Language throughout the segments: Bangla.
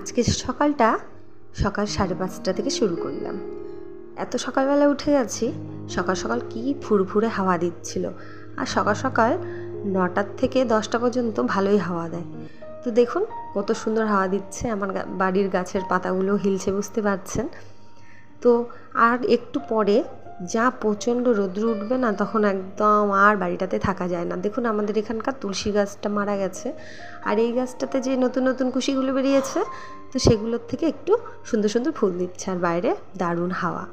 আজকে সকালটা সকাল 5:30 থেকে শুরু করলাম। এত সকালবেলা উঠে গেছি। সকাল সকাল কি ফুরফুরে হাওয়া দিচ্ছিল। আর সকাল সকাল 9টার থেকে 10টা পর্যন্ত ভালোই হাওয়া দেয়। তো দেখুন কত সুন্দর হাওয়া দিচ্ছে, আমার বাড়ির গাছের পাতাগুলো হিলছে, বুঝতে পারছেন। তো আর একটু পরে যা প্রচণ্ড রোদ্র উঠবে না, তখন একদম আর বাড়িটাতে থাকা যায় না। দেখুন আমাদের এখানকার তুলসী গাছটা মারা গেছে, আর এই গাছটাতে যে নতুন নতুন কুশিগুলো বেরিয়েছে, তো সেগুলোর থেকে একটু সুন্দর সুন্দর ফুল দিচ্ছে, আর বাইরে দারুণ হাওয়া।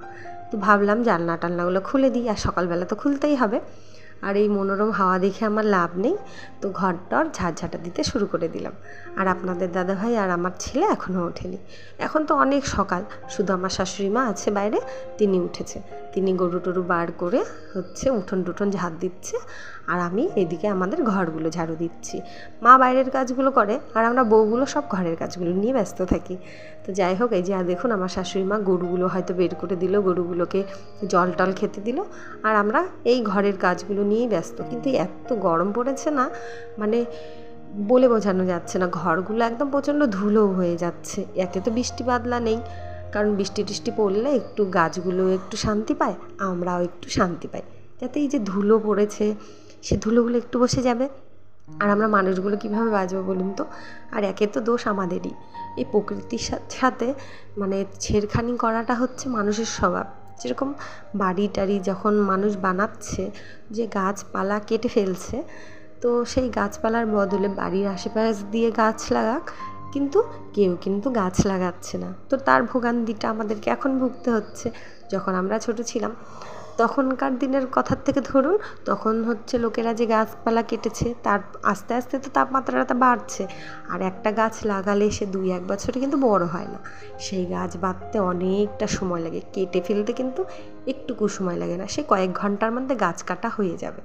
তো ভাবলাম জানলা টান্নাগুলো খুলে দিই, আর সকালবেলা তো খুলতেই হবে। আর এই মনোরম হাওয়া দেখে আমার লাভ নেই, তো ঘরটার ঝাড়ঝাঁটা দিতে শুরু করে দিলাম। আর আপনাদের দাদাভাই আর আমার ছেলে এখনও ওঠেনি। এখন তো অনেক সকাল, শুধু আমার শাশুড়ি মা আছে বাইরে, তিনি উঠেছে। তিনি গরু টরু বার করে উঠোন টুঠোন ঝাড় দিচ্ছে, আর আমি এদিকে আমাদের ঘরগুলো ঝাড়ু দিচ্ছি। মা বাইরের কাজগুলো করে, আর আমরা বউগুলো সব ঘরের কাজগুলো নিয়ে ব্যস্ত থাকি। তো যাই হোক, এই যে দেখুন আমার শাশুড়ি মা গরুগুলো হয়তো বের করে দিল, গরুগুলোকে জল টল খেতে দিল, আর আমরা এই ঘরের কাজগুলো নিয়েই ব্যস্ত। কিন্তু এত গরম পড়েছে না, মানে বলে বোঝানো যাচ্ছে না। ঘরগুলো একদম প্রচণ্ড ধুলো হয়ে যাচ্ছে। একে তো বৃষ্টি বাদলা নেই, কারণ বৃষ্টি টিষ্টি পড়লে একটু গাছগুলো একটু শান্তি পায়, আমরাও একটু শান্তি পাই, যাতে এই যে ধুলো পড়েছে সে ধুলোগুলো একটু বসে যাবে। আর আমরা মানুষগুলো কীভাবে বাঁচবো বলুন তো। আর একে তো দোষ আমাদেরই, এই প্রকৃতির সাথে মানে ছেড়খানি করাটা হচ্ছে মানুষের স্বভাব। যেরকম বাড়ি টাড়ি যখন মানুষ বানাচ্ছে, যে গাছপালা কেটে ফেলছে, তো সেই গাছপালার বদলে বাড়ির আশেপাশ দিয়ে গাছ লাগাক, কিন্তু কেউ কিন্তু গাছ লাগাচ্ছে না। তো তার ভোগান্তিটা আমাদেরকে এখন ভুগতে হচ্ছে। যখন আমরা ছোট ছিলাম তখনকার দিনের কথার থেকে ধরুন, তখন লোকেরা যে গাছপালা কেটেছে, তার আস্তে আস্তে তো তাপমাত্রাটা বাড়ছে। আর একটা গাছ লাগালে সে 2-1 বছরে কিন্তু বড় হয় না, সেই গাছ বাঁধতে অনেকটা সময় লাগে। কেটে ফেলতে কিন্তু একটুকু সময় লাগে না, সে কয়েক ঘন্টার মধ্যে গাছ কাটা হয়ে যাবে।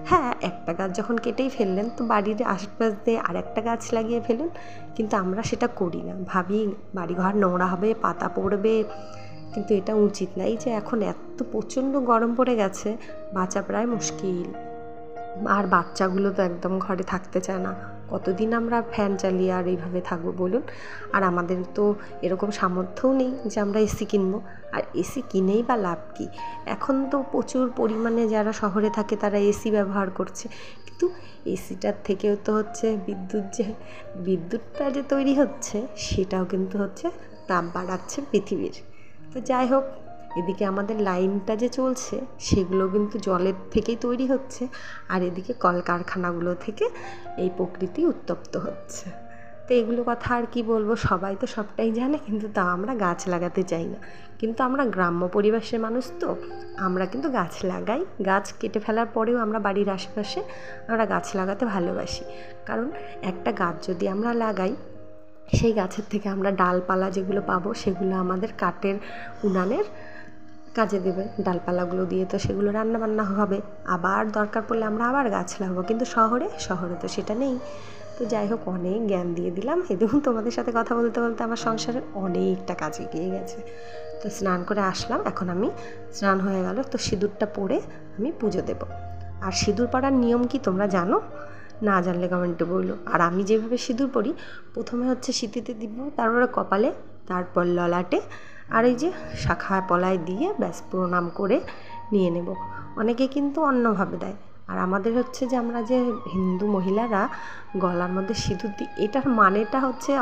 হ্যাঁ, একটা গাছ যখন কেটেই ফেললেন, তো বাড়ির আশেপাশ দিয়ে আরেকটা গাছ লাগিয়ে ফেলুন। কিন্তু আমরা সেটা করি না, ভাবি বাড়িঘর নোংরা হবে, পাতা পড়বে। কিন্তু এটা উচিত না। এই যে এখন এত প্রচণ্ড গরম পড়ে গেছে, বাঁচা প্রায় মুশকিল। আর বাচ্চাগুলো তো একদম ঘরে থাকতে চায় না। কতদিন আমরা ফ্যান চালিয়ে আর এইভাবে থাকবো বলুন। আর আমাদের তো এরকম সামর্থ্যও নেই যে আমরা এসি কিনবো। আর এসি কিনেই বা লাভ কী? এখন তো প্রচুর পরিমাণে যারা শহরে থাকে তারা এসি ব্যবহার করছে, কিন্তু এসিটার থেকেও তো বিদ্যুৎটা যে তৈরি হচ্ছে, সেটাও কিন্তু তাপ বাড়াচ্ছে পৃথিবীর। তো যাই হোক, এদিকে আমাদের লাইনটা যে চলছে, সেগুলো কিন্তু জলের থেকেই তৈরি হচ্ছে, আর এদিকে কলকারখানাগুলো থেকে এই প্রকৃতি উত্তপ্ত হচ্ছে। তো এগুলো কথা আর কি বলবো, সবাই তো সবটাই জানে, কিন্তু তা আমরা গাছ লাগাতে চাই না। কিন্তু আমরা গ্রাম্য পরিবেশের মানুষ, তো আমরা কিন্তু গাছ লাগাই। গাছ কেটে ফেলার পরেও আমরা বাড়ির আশেপাশে আমরা গাছ লাগাতে ভালোবাসি। কারণ একটা গাছ যদি আমরা লাগাই, সেই গাছের থেকে আমরা ডালপালা যেগুলো পাবো, সেগুলো আমাদের কাঠের উনানের কাজে দেবে। ডালপালাগুলো দিয়ে তো সেগুলো রান্নাবান্না হবে, আবার দরকার পড়লে আমরা আবার গাছ লাগাবো। কিন্তু শহরে তো সেটা নেই। তো যাই হোক, অনেক জ্ঞান দিয়ে দিলাম। এই দেখুন তোমাদের সাথে কথা বলতে বলতে আমার সংসারের অনেকটা কাজ এগিয়ে গেছে। তো স্নান করে আসলাম, এখন আমি স্নান হয়ে গেল, তো সিঁদুরটা পরে আমি পুজো দেব। আর সিঁদুর পরার নিয়ম কি তোমরা জানো? না জানলে কমেন্টে বললো। আর আমি যেভাবে সিঁদুর পরি, প্রথমে সিঁথিতে দিব, তারপরে কপালে, তারপর ললাটে, আর এই যে শাখা পলায় দিয়ে ব্যাস প্রণাম করে নিয়ে নেব। অনেকে কিন্তু অন্যভাবে দেয়। আর আমাদের যে আমরা যে হিন্দু মহিলারা গলার মধ্যে সিঁদুর দিই, এটার মানেটা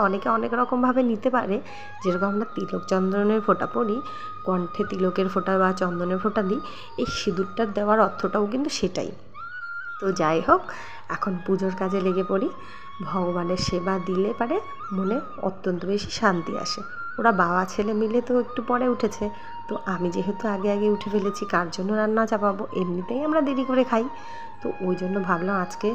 অনেকে অনেক রকমভাবে নিতে পারে। যেরকম আমরা তিলক চন্দনের ফোঁটা পরি, কণ্ঠে তিলকের ফোঁটা বা চন্দনের ফোঁটা দিই, এই সিঁদুরটার দেওয়ার অর্থটাও কিন্তু সেটাই। তো যাই হোক, এখন পুজোর কাজে লেগে পড়ি। ভগবানের সেবা দিলে পারে মনে অত্যন্ত বেশি শান্তি আসে। ওরা বাবা ছেলে মিলে তো একটু পরে উঠেছে, তো আমি যেহেতু আগে উঠে ফেলেছি, কার জন্য রান্না চাপাবো? এমনিতেই আমরা দেরি করে খাই। তো ওই জন্য ভাবলাম আজকে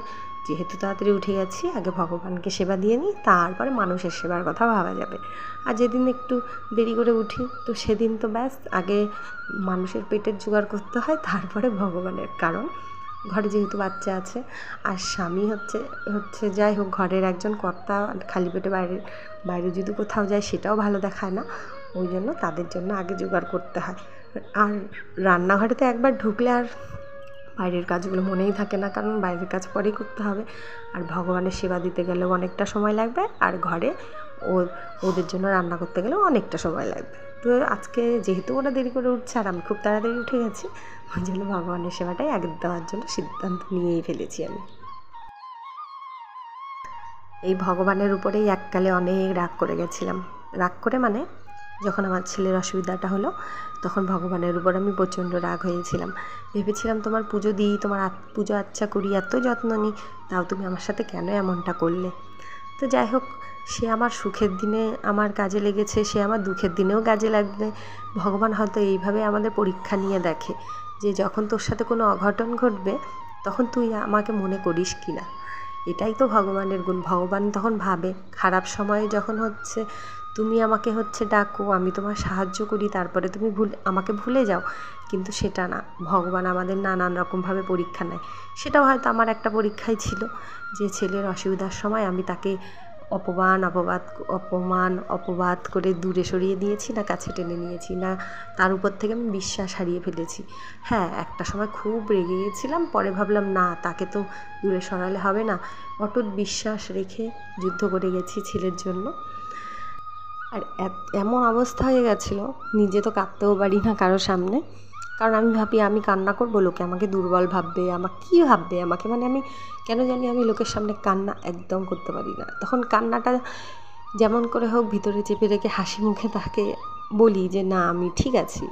যেহেতু তাড়াতাড়ি উঠে গেছি, আগে ভগবানকে সেবা দিয়ে নিই, তারপরে মানুষের সেবার কথা ভাবা যাবে। আর যেদিন একটু দেরি করে উঠি, তো সেদিন তো ব্যাস আগে মানুষের পেটের জোগাড় করতে হয়, তারপরে ভগবানের। কারণ ঘরে যেহেতু বাচ্চা আছে, আর স্বামী যাই হোক ঘরের একজন কর্তা, খালি পেটে বাইরে যদি কোথাও যায় সেটাও ভালো দেখায় না। ওই জন্য তাদের জন্য আগে জোগাড় করতে হয়। আর রান্নাঘরেতে একবার ঢুকলে আর বাইরের কাজগুলো মনেই থাকে না, কারণ বাইরের কাজ পরেই করতে হবে। আর ভগবানের সেবা দিতে গেলেও অনেকটা সময় লাগবে, আর ঘরে ওদের জন্য রান্না করতে গেলেও অনেকটা সময় লাগবে। তো আজকে যেহেতু ওরা দেরি করে উঠছে আর আমি খুব তাড়াতাড়ি উঠে গেছি, ওই জন্য ভগবানের সেবাটাই আগে দেওয়ার জন্য সিদ্ধান্ত নিয়েই ফেলেছি আমি। এই ভগবানের উপরেই এককালে অনেক রাগ করে গেছিলাম। রাগ করে মানে যখন আমার ছেলের অসুবিধাটা হলো তখন ভগবানের উপর আমি প্রচণ্ড রাগ হয়েছিলাম। ভেবেছিলাম তোমার পুজো দিই, তোমার পুজো আচ্ছা করি, এত যত্ন নিই, তাও তুমি আমার সাথে কেন এমনটা করলে। তো যাই হোক, সে আমার সুখের দিনে আমার কাজে লেগেছে, সে আমার দুঃখের দিনেও কাজে লাগবে। ভগবান হয়তো এইভাবে আমাদের পরীক্ষা নিয়ে দেখে যে যখন তোর সাথে কোনো অঘটন ঘটবে তখন তুই আমাকে মনে করিস কি না। এটাই তো ভগবানের গুণ। ভগবান তখন ভাবে খারাপ সময়ে যখন তুমি আমাকে ডাকো, আমি তোমার সাহায্য করি, তারপরে তুমি আমাকে ভুলে যাও, কিন্তু সেটা না। ভগবান আমাদের নানান রকমভাবে পরীক্ষা নেয়। সেটাও হয়তো আমার একটা পরীক্ষাই ছিল যে ছেলের অসুবিধার সময় আমি তাকে অপবাদ করে দূরে সরিয়ে দিয়েছি, না কাছে টেনে নিয়েছি, না তার উপর থেকে আমি বিশ্বাস হারিয়ে ফেলেছি। হ্যাঁ, একটা সময় খুব রেগে গেছিলাম, পরে ভাবলাম না, তাকে তো দূরে সরালে হবে না, অটুট বিশ্বাস রেখে যুদ্ধ করে গেছি ছেলের জন্য। আর এমন অবস্থা হয়ে গেছিলো, নিজে তো কাঁদতেও পারি না কারো সামনে, কারণ আমি ভাবি আমি কান্না করবো, লোকে আমাকে দুর্বল ভাববে, কী ভাববে আমাকে, আমি কেন জানি আমি লোকের সামনে কান্না একদম করতে পারি না। তখন কান্নাটা যেমন করে হোক ভিতরে চেপে রেখে হাসি মুখে তাকে বলি যে না, আমি ঠিক আছি।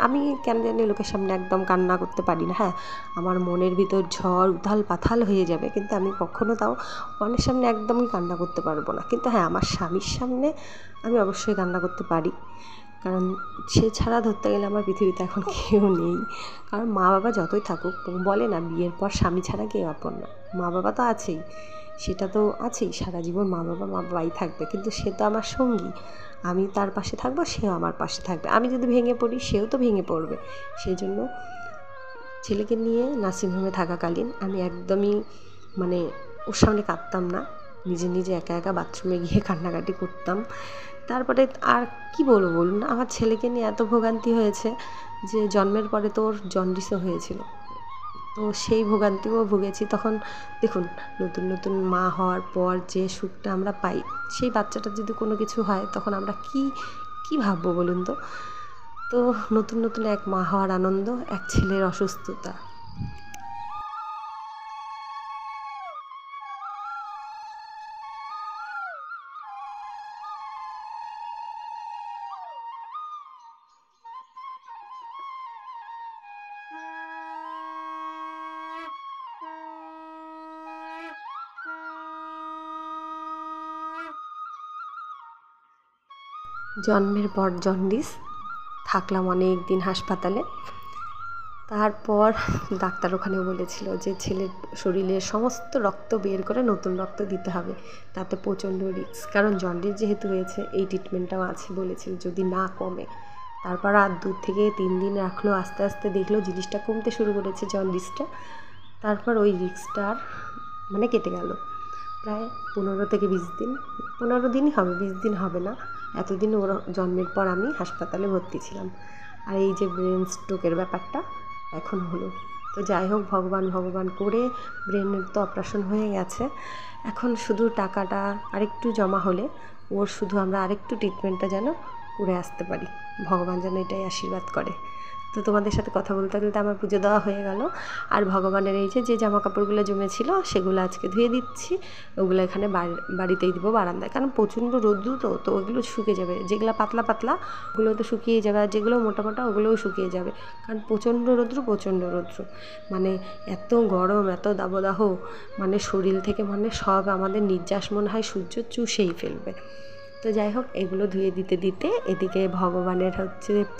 আমি কেন জানি লোকের সামনে একদম কান্না করতে পারি না। হ্যাঁ, আমার মনের ভিতর ঝড় উথাল পাথাল হয়ে যাবে, কিন্তু আমি কখনো তাও অনেক সামনে একদমই কান্না করতে পারবো না। কিন্তু হ্যাঁ, আমার স্বামীর সামনে আমি অবশ্যই কান্না করতে পারি, কারণ সে ছাড়া ধরতে গেলে আমার পৃথিবীতে এখন কেউ নেই। কারণ মা বাবা যতই থাকুক, বলে না বিয়ের পর স্বামী ছাড়া কেউ আপন না। মা বাবা তো আছেই, সেটা তো আছেই, সারা জীবন মা বাবাই থাকবে, কিন্তু সে তো আমার সঙ্গী। আমি তার পাশে থাকবো, সেও আমার পাশে থাকবে। আমি যদি ভেঙে পড়ি, সেও তো ভেঙে পড়বে। সেই জন্য ছেলেকে নিয়ে নার্সিংহোমে থাকাকালীন আমি একদমই ওর সামনে কাঁদতাম না, নিজে একা একা বাথরুমে গিয়ে কান্নাকাটি করতাম। তারপরে আর কি বলবো বলুন, আমার ছেলেকে নিয়ে এত ভোগান্তি হয়েছে যে জন্মের পরে তো ওর জন্ডিসও হয়েছিল, তো সেই ভোগান্তিও ভুগেছি। তখন দেখুন, নতুন মা হওয়ার পর যে সুখটা আমরা পাই, সেই বাচ্চাটার যদি কোনো কিছু হয় তখন আমরা কি ভাববো বলুন তো। তো নতুন এক মা হওয়ার আনন্দ, এক ছেলের অসুস্থতা। জন্মের পর জন্ডিস, থাকলাম অনেক দিন হাসপাতালে। তারপর ডাক্তার ওখানে বলেছিল যে ছেলের শরীরের সমস্ত রক্ত বের করে নতুন রক্ত দিতে হবে, তাতে প্রচণ্ড রিস্ক, কারণ জন্ডিস যেহেতু হয়েছে এই ট্রিটমেন্টটাও আছে বলেছিল যদি না কমে। তারপর আর 2 থেকে 3 দিন রাখলো, আস্তে আস্তে দেখলো জিনিসটা কমতে শুরু করেছে, জন্ডিসটা। তারপর ওই রিস্কটা আর কেটে গেল। প্রায় 15 থেকে 20 দিন, 15 দিনই হবে, 20 দিন হবে না, এতদিন ওর জন্মের পর আমি হাসপাতালে ভর্তি ছিলাম। আর এই যে ব্রেন স্ট্রোকের ব্যাপারটা এখন হলো, তো যাই হোক, ভগবান করে ব্রেনের তো অপারেশন হয়ে গেছে। এখন শুধু টাকাটা আরেকটু জমা হলে শুধু আমরা আরেকটু ট্রিটমেন্টটা যেন করে আসতে পারি, ভগবান যেন এটাই আশীর্বাদ করে। তো তোমাদের সাথে কথা বলতে আমার পুজো দেওয়া হয়ে গেল। আর ভগবানের এই যে জামা কাপড়গুলো জমেছিল সেগুলো আজকে ধুয়ে দিচ্ছি, ওগুলো এখানে বাড়িতেই দেবো, বারান্দায়, কারণ প্রচণ্ড রোদ্দুর, তো ওগুলো শুকিয়ে যাবে। যেগুলো পাতলা ওগুলো তো শুকিয়ে যাবে, আর যেগুলো মোটা ওগুলোও শুকিয়ে যাবে, কারণ প্রচণ্ড রৌদ্র। এত গরম, এত দাবদাহ, শরীর থেকে সব আমাদের নির্যাস মনে হয় সূর্য চুষেই ফেলবে। তো যাই হোক, এগুলো ধুয়ে দিতে এদিকে ভগবানের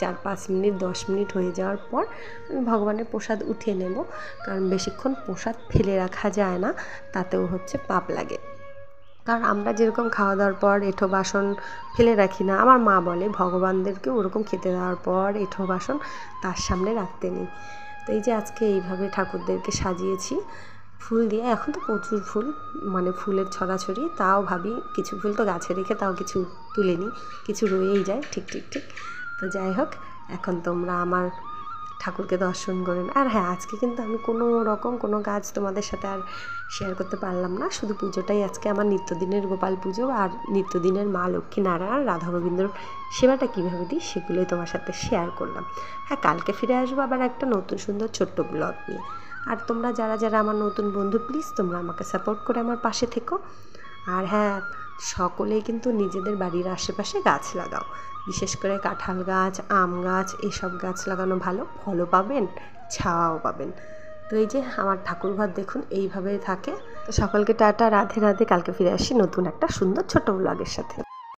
4-5 মিনিট 10 মিনিট হয়ে যাওয়ার পর আমি ভগবানের প্রসাদ উঠিয়ে নেব, কারণ বেশিক্ষণ প্রসাদ ফেলে রাখা যায় না, তাতেও পাপ লাগে। কারণ আমরা যেরকম খাওয়া দাওয়ার পর এঁঠো বাসন ফেলে রাখি না, আমার মা বলে ভগবানদেরকে ওরকম খেতে দেওয়ার পর এঁঠো বাসন তার সামনে রাখতে নেই। তো এই যে আজকে এইভাবে ঠাকুরদেরকে সাজিয়েছি ফুল দিয়ে। এখন তো প্রচুর ফুল, ফুলের ছড়াছড়ি, তাও ভাবি কিছু ফুল তো গাছে রেখে তাও কিছু তুলে নিই, কিছু রয়েই যায়। ঠিক। তো যাই হোক, এখন তোমরা আমার ঠাকুরকে দর্শন করুন। আর হ্যাঁ, আজকে কিন্তু আমি কোনো রকম কোনো কাজ তোমাদের সাথে আর শেয়ার করতে পারলাম না, শুধু পুজোটাই আজকে আমার নিত্যদিনের গোপাল পুজো আর নিত্যদিনের মা লক্ষ্মী নারায়ণ রাধা গোবিন্দর সেবাটা কীভাবে দিই সেগুলোই তোমার সাথে শেয়ার করলাম। হ্যাঁ, কালকে ফিরে আসবো আবার একটা নতুন সুন্দর ছোট্ট ব্লগ নিয়ে। আর তোমরা যারা যারা আমার নতুন বন্ধু, প্লিজ তোমরা আমাকে সাপোর্ট করে আমার পাশে থেকো। আর হ্যাঁ, সকলেই কিন্তু নিজেদের বাড়ির আশেপাশে গাছ লাগাও, বিশেষ করে কাঁঠাল গাছ, আম গাছ, এসব গাছ লাগানো ভালো, ফলও পাবেন, ছাওয়াও পাবেন। তো এই যে আমার ঠাকুরঘর দেখুন এইভাবেই থাকে। তো সকলকে টাটা, রাধে রাধে। কালকে ফিরে আসি নতুন একটা সুন্দর ছোট ব্লগের সাথে।